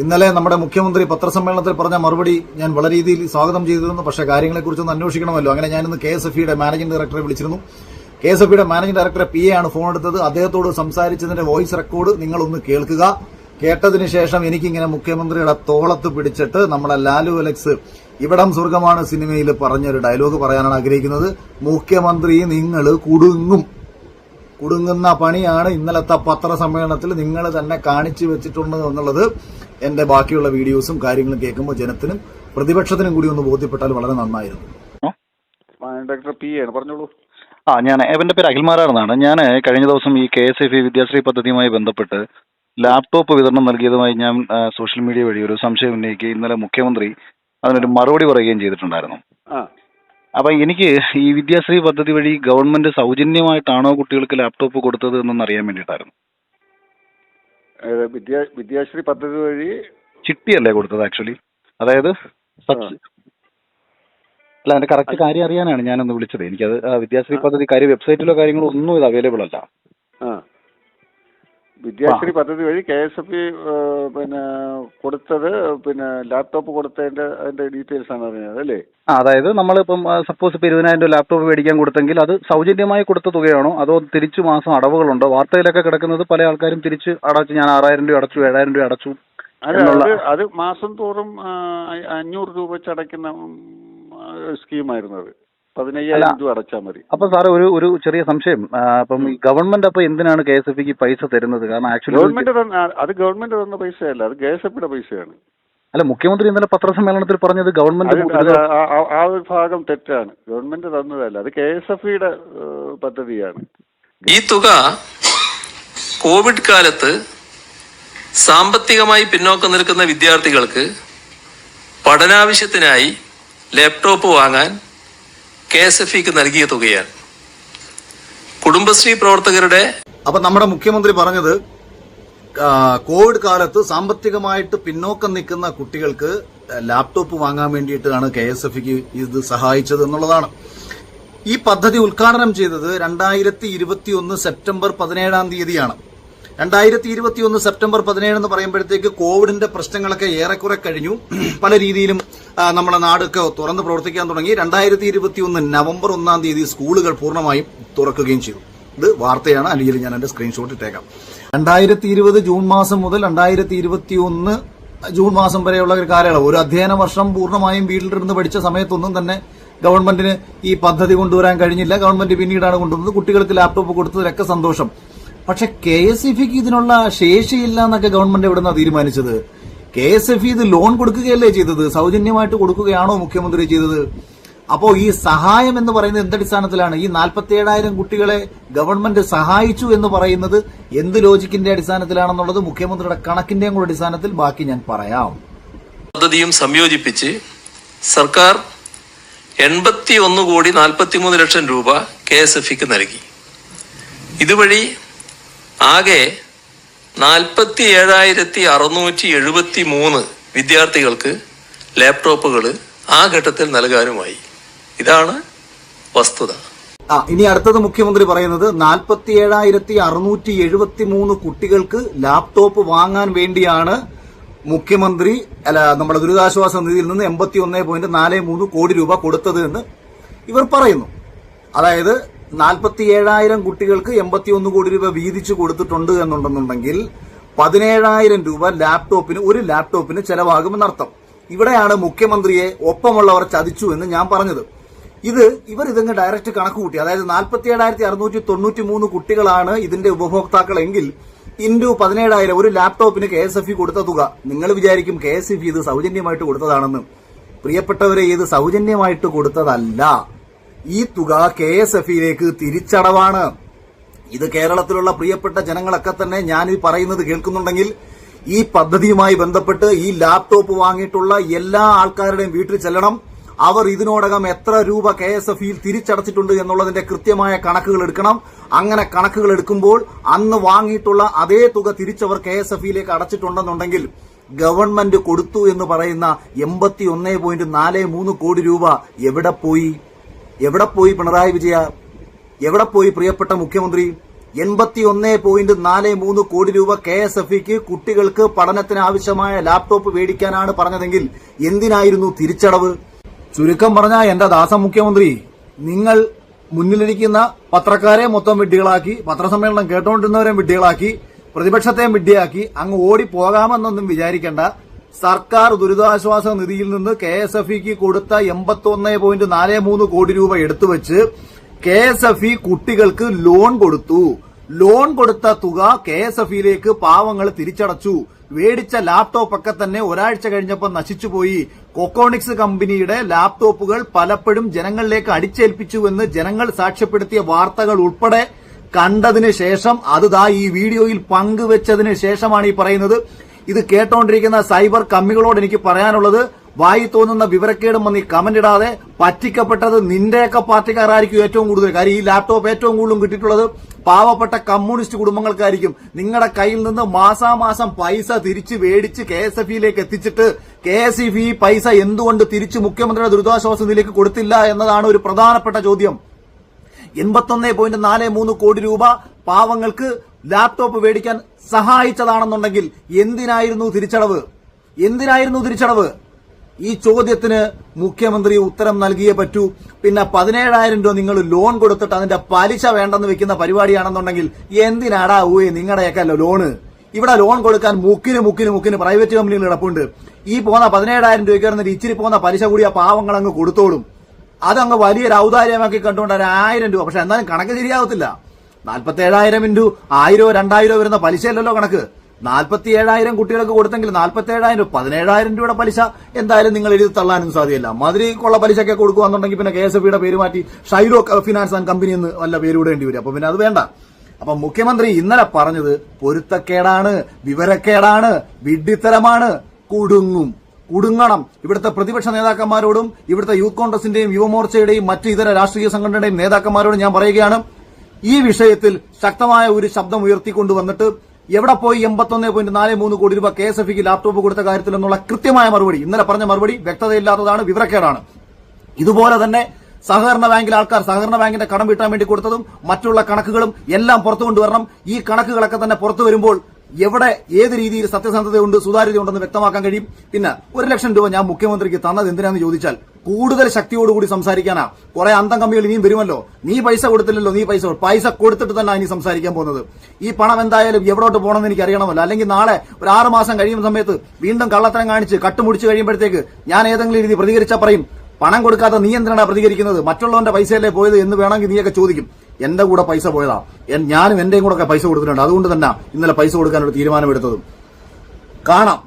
ഇന്നലെ നമ്മുടെ മുഖ്യമന്ത്രി പത്രസമ്മേളനത്തിൽ പറഞ്ഞ മറുപടി ഞാൻ വളരെ രീതിയിൽ സ്വാഗതം ചെയ്തിരുന്നു. പക്ഷേ കാര്യങ്ങളെക്കുറിച്ചൊന്ന് അന്വേഷിക്കണമല്ലോ. അങ്ങനെ ഞാനിന്ന് KSFEയുടെ മാനേജിംഗ് ഡയറക്ടറെ വിളിച്ചിരുന്നു. KSFEയുടെ മാനേജിംഗ് ഡയറക്ടറെ PA ആണ് ഫോൺ എടുത്തത്. അദ്ദേഹത്തോട് സംസാരിച്ചതിന്റെ വോയിസ് റെക്കോർഡ് നിങ്ങളൊന്ന് കേൾക്കുക. കേട്ടതിന് ശേഷം എനിക്കിങ്ങനെ മുഖ്യമന്ത്രിയുടെ തോളത്ത് പിടിച്ചിട്ട് നമ്മളെ ലാലു അലക്സ് ഇവിടം സ്വർഗമാണ് സിനിമയിൽ പറഞ്ഞൊരു ഡയലോഗ് പറയാനാണ് ആഗ്രഹിക്കുന്നത്. മുഖ്യമന്ത്രി നിങ്ങൾ കുടുങ്ങുന്ന പണിയാണ് ഇന്നലത്തെ പത്രസമ്മേളനത്തിൽ നിങ്ങൾ തന്നെ കാണിച്ചു വെച്ചിട്ടുണ്ട് എന്നുള്ളത് എന്റെ ബാക്കിയുള്ള വീഡിയോസും കാര്യങ്ങളും കേൾക്കുമ്പോൾ ജനത്തിനും പ്രതിപക്ഷത്തിനും കൂടി ഒന്ന് ബോധ്യപ്പെട്ടാൽ വളരെ നന്നായിരുന്നു. ഡോക്ടർ PA ആണ്, പറഞ്ഞോളൂ. ഞാൻ എന്റെ പേര് അഖിൽമാരാണെന്നാണ്. ഞാൻ കഴിഞ്ഞ ദിവസം ഈ KSFE വിദ്യാശ്രീ പദ്ധതിയുമായി ബന്ധപ്പെട്ട് ലാപ്ടോപ്പ് വിതരണം നൽകിയതുമായി ഞാൻ സോഷ്യൽ മീഡിയ വഴി ഒരു സംശയം ഉന്നയിക്കുകയും ഇന്നലെ മുഖ്യമന്ത്രി അതിനൊരു മറുപടി പറയുകയും ചെയ്തിട്ടുണ്ടായിരുന്നു. അപ്പൊ എനിക്ക് ഈ വിദ്യാശ്രീ പദ്ധതി വഴി ഗവൺമെന്റ് സൗജന്യമായിട്ടാണോ കുട്ടികൾക്ക് ലാപ്ടോപ്പ് കൊടുത്തത് എന്നൊന്ന് അറിയാൻ വേണ്ടിയിട്ടായിരുന്നു. വിദ്യാശ്രീ പദ്ധതി വഴി ചിട്ടിയല്ലേ കൊടുത്തത് ആക്ച്വലി? അതായത് അല്ല, അതിന്റെ കറക്റ്റ് കാര്യം അറിയാനാണ് ഞാനൊന്ന് വിളിച്ചത്. എനിക്കത് വിദ്യാശ്രീ പദ്ധതി കാര്യം വെബ്സൈറ്റിലോ കാര്യങ്ങളോ ഒന്നും ഇത് അവൈലബിൾ അല്ല. വിദ്യാശ്രീ പദ്ധതി വഴി KSFE കൊടുത്തത് ലാപ്ടോപ്പ് കൊടുത്തതിന്റെ അതിന്റെ ഡീറ്റെയിൽസ് ആണ് അറിഞ്ഞത് അല്ലേ? അതായത് നമ്മളിപ്പം സപ്പോസ് ഇപ്പൊ 20,000 രൂപ ലാപ്ടോപ്പ് മേടിക്കാൻ കൊടുത്തെങ്കിൽ അത് സൗജന്യമായി കൊടുത്ത തുകയാണോ അതോ തിരിച്ചു മാസം അടവുകളുണ്ടോ? വാർത്തയിലൊക്കെ കിടക്കുന്നത് പല ആൾക്കാരും തിരിച്ച് അടച്ചു, ഞാൻ 6,000 രൂപ അടച്ചു, 7,000 രൂപ അടച്ചു. അത് മാസം തോറും 500 രൂപ വെച്ച് അടയ്ക്കുന്ന സ്കീമായിരുന്നു. അത് 15,000 രൂപ അടച്ചാൽ മതി. അപ്പൊ സാറ് ഒരു ചെറിയ സംശയം, അപ്പം ഈ ഗവൺമെന്റ് അപ്പൊ എന്തിനാണ് KSFEക്ക് പൈസ തരുന്നത്? കാരണം ആക്ച്വലി ഗവൺമെന്റ് തന്ന പൈസയല്ല, അത് KSFEയുടെ പൈസയാണ്. അല്ല, മുഖ്യമന്ത്രി ഇന്നലെ പത്രസമ്മേളനത്തിൽ പറഞ്ഞത് ഗവൺമെന്റ് ആ ഒരു ഭാഗം തെറ്റാണ്. ഗവൺമെന്റ് തന്നതല്ല, അത് KSFEയുടെ പദ്ധതിയാണ്. ഈ തുക കോവിഡ് കാലത്ത് സാമ്പത്തികമായി പിന്നോക്കം നിൽക്കുന്ന വിദ്യാർത്ഥികൾക്ക് പഠനാവശ്യത്തിനായി ലാപ്ടോപ്പ് വാങ്ങാൻ KSFEക്ക് നൽകിയ തുകയാണ്. കുടുംബശ്രീ പ്രവർത്തകരുടെ അപ്പൊ നമ്മുടെ മുഖ്യമന്ത്രി പറഞ്ഞത് കോവിഡ് കാലത്ത് സാമ്പത്തികമായിട്ട് പിന്നോക്കം നിൽക്കുന്ന കുട്ടികൾക്ക് ലാപ്ടോപ്പ് വാങ്ങാൻ വേണ്ടിയിട്ടാണ് KSFEക്ക് ഇത് സഹായിച്ചത് എന്നുള്ളതാണ്. ഈ പദ്ധതി ഉദ്ഘാടനം ചെയ്തത് 2021 സെപ്റ്റംബർ 17 തീയതിയാണ്. 2021 സെപ്റ്റംബർ 17 എന്ന് പറയുമ്പോഴത്തേക്ക് കോവിഡിന്റെ പ്രശ്നങ്ങളൊക്കെ ഏറെക്കുറെ കഴിഞ്ഞു. പല രീതിയിലും നമ്മുടെ നാടൊക്കെ തുറന്ന് പ്രവർത്തിക്കാൻ തുടങ്ങി. 2021 നവംബർ 1 തീയതി സ്കൂളുകൾ പൂർണ്ണമായും തുറക്കുകയും ചെയ്തു. ഇത് വാർത്തയാണ്, അല്ലെങ്കിൽ ഞാൻ എന്റെ സ്ക്രീൻഷോട്ട് ഇട്ടേക്കാം. 2020 ജൂൺ മാസം മുതൽ 2021 ജൂൺ മാസം വരെയുള്ള ഒരു കാലയളവ്, ഒരു അധ്യയന വർഷം പൂർണ്ണമായും വീട്ടിലിരുന്ന് പഠിച്ച സമയത്തൊന്നും തന്നെ ഗവൺമെന്റിന് ഈ പദ്ധതി കൊണ്ടുവരാൻ കഴിഞ്ഞില്ല. ഗവൺമെന്റ് പിന്നീടാണ് കൊണ്ടുവന്നത്. കുട്ടികൾക്ക് ലാപ്ടോപ്പ് കൊടുത്തതിലൊക്കെ സന്തോഷം. പക്ഷെ KSFEക്ക് ഇതിനുള്ള ശേഷിയില്ല എന്നൊക്കെ ഗവൺമെന്റ് എവിടുന്നാ തീരുമാനിച്ചത്? KSFE ഇത് ലോൺ കൊടുക്കുകയല്ലേ ചെയ്തത്? സൗജന്യമായിട്ട് കൊടുക്കുകയാണോ മുഖ്യമന്ത്രി ചെയ്തത്? അപ്പോ ഈ സഹായം എന്ന് പറയുന്നത് എന്തടിസ്ഥാനത്തിലാണ്? ഈ 47,000 കുട്ടികളെ ഗവൺമെന്റ് സഹായിച്ചു എന്ന് പറയുന്നത് എന്ത് ലോജിക്കിന്റെ അടിസ്ഥാനത്തിലാണെന്നുള്ളത് മുഖ്യമന്ത്രിയുടെ കണക്കിന്റെയും കൂടെ അടിസ്ഥാനത്തിൽ ബാക്കി ഞാൻ പറയാം. പദ്ധതിയും സംയോജിപ്പിച്ച് സർക്കാർ 81,43,00,000 രൂപ KSFEക്ക് നൽകി. ഇതുവഴി ആകെ 47,673 വിദ്യാർത്ഥികൾക്ക് ലാപ്ടോപ്പുകൾ ആ ഘട്ടത്തിൽ നൽകാനുമായി. ഇതാണ് വസ്തുത. ഇനി അടുത്തത് മുഖ്യമന്ത്രി പറയുന്നത് 47,673 കുട്ടികൾക്ക് ലാപ്ടോപ്പ് വാങ്ങാൻ വേണ്ടിയാണ് മുഖ്യമന്ത്രി നമ്മുടെ ദുരിതാശ്വാസ നിധിയിൽ നിന്ന് 81.43 കോടി രൂപ കൊടുത്തത് എന്ന് ഇവർ പറയുന്നു. അതായത് 47,000 കുട്ടികൾക്ക് 81 കോടി രൂപ വീതിച്ചു കൊടുത്തിട്ടുണ്ട് എന്നുണ്ടെന്നുണ്ടെങ്കിൽ 17,000 രൂപ ഒരു ലാപ്ടോപ്പിന് ചെലവാകുമെന്നർത്ഥം. ഇവിടെയാണ് മുഖ്യമന്ത്രിയെ ഒപ്പമുള്ളവർ ചതിച്ചു എന്ന് ഞാൻ പറഞ്ഞത്. ഇവർ ഇതങ്ങ് ഡയറക്റ്റ് കണക്ക് കൂട്ടി. അതായത് 47,693 കുട്ടികളാണ് ഇതിന്റെ ഉപഭോക്താക്കളെങ്കിൽ ഇൻഡു 17,000 ഒരു ലാപ്ടോപ്പിന് KSFE കൊടുത്ത തുക. നിങ്ങൾ വിചാരിക്കും KSFE ഇത് സൗജന്യമായിട്ട് കൊടുത്തതാണെന്ന്. പ്രിയപ്പെട്ടവരെ, ഇത് സൗജന്യമായിട്ട് കൊടുത്തതല്ല. ഈ തുക KSFEയിലേക്ക് തിരിച്ചടവാണ്. ഇത് കേരളത്തിലുള്ള പ്രിയപ്പെട്ട ജനങ്ങളൊക്കെ തന്നെ ഞാൻ ഈ പറയുന്നത് കേൾക്കുന്നുണ്ടെങ്കിൽ ഈ പദ്ധതിയുമായി ബന്ധപ്പെട്ട് ഈ ലാപ്ടോപ്പ് വാങ്ങിയിട്ടുള്ള എല്ലാ ആൾക്കാരുടെയും വീട്ടിൽ ചെല്ലണം. അവർ ഇതിനോടകം എത്ര രൂപ KSFEയിൽ തിരിച്ചടച്ചിട്ടുണ്ട് എന്നുള്ളതിന്റെ കൃത്യമായ കണക്കുകൾ എടുക്കണം. അങ്ങനെ കണക്കുകൾ എടുക്കുമ്പോൾ അന്ന് വാങ്ങിയിട്ടുള്ള അതേ തുക തിരിച്ചവർ KSFEയിലേക്ക് അടച്ചിട്ടുണ്ടെന്നുണ്ടെങ്കിൽ ഗവൺമെന്റ് കൊടുത്തു എന്ന് പറയുന്ന 81.43 കോടി രൂപ എവിടെ പോയി? പിണറായി വിജയ? എവിടെ പോയി പ്രിയപ്പെട്ട മുഖ്യമന്ത്രി? 81.43 കോടി രൂപ KSFEക്ക് കുട്ടികൾക്ക് പഠനത്തിന് ആവശ്യമായ ലാപ്ടോപ്പ് മേടിക്കാനാണ് പറഞ്ഞതെങ്കിൽ എന്തിനായിരുന്നു തിരിച്ചടവ്? ചുരുക്കം പറഞ്ഞാൽ എന്റെ ദാസ മുഖ്യമന്ത്രി, നിങ്ങൾ മുന്നിലിരിക്കുന്ന പത്രക്കാരെ മൊത്തം വിഡ്ഢികളാക്കി, പത്രസമ്മേളനം കേട്ടോണ്ടിരുന്നവരെ വിഡ്ഢികളാക്കി, പ്രതിപക്ഷത്തെയും വിഡ്ഢിയാക്കി അങ്ങ് ഓടിപ്പോകാമെന്നൊന്നും വിചാരിക്കേണ്ട. സർക്കാർ ദുരിതാശ്വാസ നിധിയിൽ നിന്ന് KSFEക്ക് കൊടുത്ത 81.43 കോടി രൂപ എടുത്തുവെച്ച് KSFE കുട്ടികൾക്ക് ലോൺ കൊടുത്തു. ലോൺ കൊടുത്ത തുക KSFEയിലേക്ക് പാവങ്ങൾ തിരിച്ചടച്ചു. മേടിച്ച ലാപ്ടോപ്പ് ഒക്കെ തന്നെ ഒരാഴ്ച കഴിഞ്ഞപ്പോൾ നശിച്ചുപോയി. കൊക്കോണിക്സ് കമ്പനിയുടെ ലാപ്ടോപ്പുകൾ പലപ്പോഴും ജനങ്ങളിലേക്ക് അടിച്ചേൽപ്പിച്ചുവെന്ന് ജനങ്ങൾ സാക്ഷ്യപ്പെടുത്തിയ വാർത്തകൾ ഉൾപ്പെടെ കണ്ടതിന് ശേഷം അത് ഈ വീഡിയോയിൽ പങ്കുവെച്ചതിന് ശേഷമാണ് ഈ പറയുന്നത്. ഇത് കേട്ടോണ്ടിരിക്കുന്ന സൈബർ കമ്മികളോട് എനിക്ക് പറയാനുള്ളത്, വായി തോന്നുന്ന വിവരക്കേടും വന്ന് ഈ കമന്റ് ഇടാതെ. പറ്റിക്കപ്പെട്ടത് നിന്റെയൊക്കെ പാർട്ടിക്കാരായിരിക്കും ഏറ്റവും കൂടുതൽ. കാര്യം ഈ ലാപ്ടോപ്പ് ഏറ്റവും കൂടുതലും കിട്ടിയിട്ടുള്ളത് പാവപ്പെട്ട കമ്മ്യൂണിസ്റ്റ് കുടുംബങ്ങൾക്കായിരിക്കും. നിങ്ങളുടെ കയ്യിൽ നിന്ന് മാസാമാസം പൈസ തിരിച്ച് മേടിച്ച് KSFEയിലേക്ക് എത്തിച്ചിട്ട് KSFE പൈസ എന്തുകൊണ്ട് തിരിച്ച് മുഖ്യമന്ത്രിയുടെ ദുരിതാശ്വാസ നിധിയിലേക്ക് കൊടുത്തില്ല എന്നതാണ് ഒരു പ്രധാനപ്പെട്ട ചോദ്യം. 81.43 കോടി രൂപ പാവങ്ങൾക്ക് ലാപ്ടോപ്പ് മേടിക്കാൻ സഹായിച്ചതാണെന്നുണ്ടെങ്കിൽ എന്തിനായിരുന്നു തിരിച്ചടവ്? ഈ ചോദ്യത്തിന് മുഖ്യമന്ത്രി ഉത്തരം നൽകിയേ പറ്റൂ. പിന്നെ 17,000 രൂപ നിങ്ങൾ ലോൺ കൊടുത്തിട്ട് അതിന്റെ പലിശ വേണ്ടെന്ന് വെക്കുന്ന പരിപാടിയാണെന്നുണ്ടെങ്കിൽ എന്തിനാടാ നിങ്ങളുടെയൊക്കെ ലോണ്? ഇവിടെ ലോൺ കൊടുക്കാൻ മുക്കിന് പ്രൈവറ്റ് കമ്പനികൾ കിടപ്പുണ്ട്. ഈ പോകുന്ന 17,000 രൂപയ്ക്ക് ഇച്ചിരി പോകുന്ന പലിശ കൂടി ആ പാവങ്ങൾ അങ്ങ് കൊടുത്തോളും. അതങ്ങ് വലിയൊരു ഔദാര്യമാക്കി കണ്ടുകൊണ്ട് 1,000 രൂപ. പക്ഷെ എന്നാലും കണക്ക് ശരിയാവത്തില്ല. 47,000 ഇൻറ്റു 1,000 2,000 വരുന്ന പലിശയല്ലല്ലോ കണക്ക്. 47,000 കുട്ടികൾക്ക് കൊടുത്തെങ്കിൽ 47,000 17,000 രൂപയുടെ പലിശ എന്തായാലും നിങ്ങൾ എഴുതി തള്ളാനും സാധ്യല്ല. മധുരയ്ക്കുള്ള പലിശയൊക്കെ കൊടുക്കുകയാണെന്നുണ്ടെങ്കിൽ പിന്നെ KSFEയുടെ പേര് മാറ്റി ഷൈലോ ഫിനാൻസ് ആൻഡ് കമ്പനി എന്ന് വല്ല പേര് വിടേണ്ടി വരും. അപ്പൊ പിന്നെ അത് വേണ്ട. അപ്പൊ മുഖ്യമന്ത്രി ഇന്നലെ പറഞ്ഞത് പൊരുത്തക്കേടാണ്, വിവരക്കേടാണ്, വിഡ്ഢിത്തരമാണ്. കുടുങ്ങണം. ഇവിടുത്തെ പ്രതിപക്ഷ നേതാക്കന്മാരോടും ഇവിടുത്തെ യൂത്ത് കോൺഗ്രസിന്റെയും യുവമോർച്ചയുടെയും മറ്റ് ഇതര രാഷ്ട്രീയ സംഘടനയുടെയും നേതാക്കന്മാരോടും ഞാൻ പറയുകയാണ്, ഈ വിഷയത്തിൽ ശക്തമായ ഒരു ശബ്ദം ഉയർത്തിക്കൊണ്ടുവന്നിട്ട് എവിടെ പോയി 81.43 കോടി രൂപ KSFEക്ക് ലാപ്ടോപ്പ് കൊടുത്ത കാര്യത്തിൽ എന്നുള്ള കൃത്യമായ മറുപടി, ഇന്നലെ പറഞ്ഞ മറുപടി വ്യക്തതയില്ലാത്തതാണ്, വിവരക്കേടാണ്. ഇതുപോലെ തന്നെ സഹകരണ ബാങ്കിലെ ആൾക്കാർ സഹകരണ ബാങ്കിന്റെ കടം വീട്ടാൻ വേണ്ടി കൊടുത്തതും മറ്റുള്ള കണക്കുകളും എല്ലാം പുറത്തു കൊണ്ടുവരണം. ഈ കണക്കുകളൊക്കെ തന്നെ പുറത്തു വരുമ്പോൾ എവിടെ ഏത് രീതിയിൽ സത്യസന്ധതയുണ്ട്, സുതാര്യതയുണ്ടെന്ന് വ്യക്തമാക്കാൻ കഴിയും. പിന്നെ 1 ലക്ഷം രൂപ ഞാൻ മുഖ്യമന്ത്രിക്ക് തന്നത് എന്തിനാന്ന് ചോദിച്ചാൽ കൂടുതൽ ശക്തിയോടുകൂടി സംസാരിക്കാനാ. കുറെ അന്തം കമ്മികൾ ഇനിയും വരുമല്ലോ. നീ പൈസ കൊടുത്തില്ലല്ലോ, പൈസ കൊടുത്തിട്ട് തന്നെ ഇനി സംസാരിക്കാൻ പോകുന്നത്. ഈ പണം എന്തായാലും എവിടോട്ട് പോകണമെന്ന് എനിക്ക് അറിയണമല്ലോ. അല്ലെങ്കിൽ നാളെ ഒരു 6 മാസം കഴിയുന്ന സമയത്ത് വീണ്ടും കള്ളത്തരം കാണിച്ച് കട്ടുമുടിച്ച് കഴിയുമ്പോഴത്തേക്ക് ഞാൻ ഏതെങ്കിലും രീതി പ്രതികരിച്ചാൽ പറയും, പണം കൊടുക്കാതെ നീ എന്തിനാണ് പ്രതികരിക്കുന്നത്, മറ്റുള്ളവന്റെ പൈസയല്ലേ പോയത് എന്ന് വേണമെങ്കിൽ നീയൊക്കെ ചോദിക്കും. എന്റെ കൂടെ പൈസ പോയതാ, ഞാനും എന്റെയും കൂടെ പൈസ കൊടുത്തിട്ടുണ്ട്. അതുകൊണ്ട് തന്നെ ഇന്നലെ പൈസ കൊടുക്കാനൊരു തീരുമാനമെടുത്തതും കാണാം.